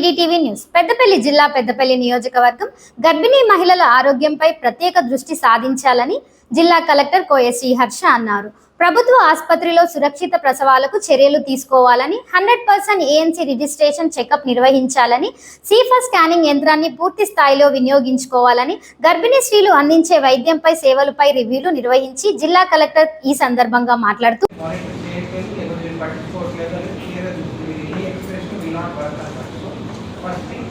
3D news. Peddapalli జిల్లా పెద్దపల్లి నియోజకవర్గం గర్భిణీ మహిళల ఆరోగ్యంపై ప్రత్యేక దృష్టి సాధించాలని జిల్లా కలెక్టర్ కోయ శ్రీహర్ష అన్నారు. ప్రభుత్వ ఆసుపత్రిలో సురక్షిత ప్రసవాలకు చర్యలు తీసుకోవాలని, 100% ANC రిజిస్ట్రేషన్ చెకప్ నిర్వహించాలని, సీఫా స్కానింగ్ యంత్రాన్ని పూర్తి స్థాయిలో వినియోగించుకోవాలని, గర్భిణీ స్త్రీలు అందించే వైద్యంపై సేవలపై రివ్యూలు నిర్వహించి జిల్లా కలెక్టర్ ఈ సందర్భంగా మాట్లాడుతూ first thing,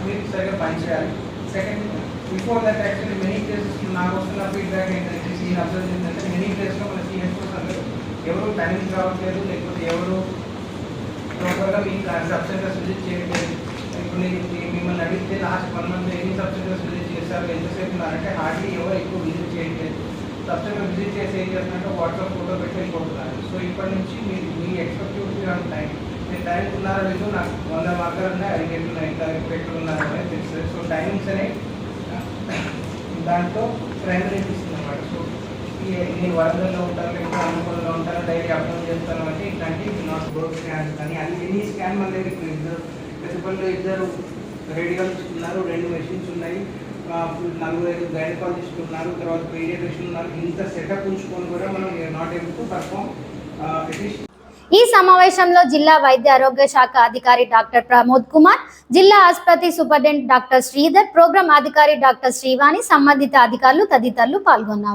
we sariga punch cheyali. Second, before that actually many cases naaku vastuna feedback entante see observe chesante many cases lo mana CS ko sanadu evaru time ravatledu lekapothe evaru proper ga mee substances visit cheyaledu. ఇప్పుడు నేను మిమ్మల్ని అడిగితే last 1 month ఎన్ని substances visit చేశారు, ఎంతసేపు ఉన్నారంటే hardly ఎవరు ఎక్కువ విజిట్ చేయట్లేదు. సబ్స్టెన్సెస్ విజిట్ చేసి ఏం చేస్తున్నారంటే వాట్సాప్ ఫోటో పెట్టి వెళ్ళిపోతున్నారు. సో ఇప్పటి నుంచి మీ ఎక్స్పెక్టివ్ ఆన్ టైం మీరు టైంకి ఉన్నారో లేదు నాకు 100 మార్కులు ఉన్నాయి, అది ఎక్కడ ఉన్నారో అనేది తెలుస్తుంది. సో టైమింగ్స్ అనే దాంట్లో ప్రైమరీ ఇస్తుంది అనమాట. సో నేను వరంగల్లో ఉంటాను, లేకపోతే అనుకూలంలో ఉంటాను, డైలీ అప్లోడ్ చేస్తాను అంటే ఇట్లాంటి నాట్ బోర్డ్ స్కాన్ కానీ అది ఎన్ని స్కాన్ మన దగ్గర ఇప్పుడు పెద్దపల్లిలో 2 రేడియాలజిస్ట్ ఉన్నారు, 2 మెషిన్స్ ఉన్నాయి, 4-5 గైనకాలజిస్టులు ఉన్నారు, తర్వాత పీడియాట్రిషియన్ ఉన్నారు. ఇంత సెటప్ ఉంచుకొని కూడా మనం not able to perform at least. ఈ సమావేశంలో జిల్లా వైద్య ఆరోగ్య శాఖ అధికారి డాక్టర్ ప్రమోద్ కుమార్, జిల్లా ఆసుపత్రి సూపరింటెండెంట్ డాక్టర్ శ్రీధర్, ప్రోగ్రామ్ అధికారి డాక్టర్ శ్రీవాణి, సంబంధిత అధికారులు తదితరులు పాల్గొన్నారు.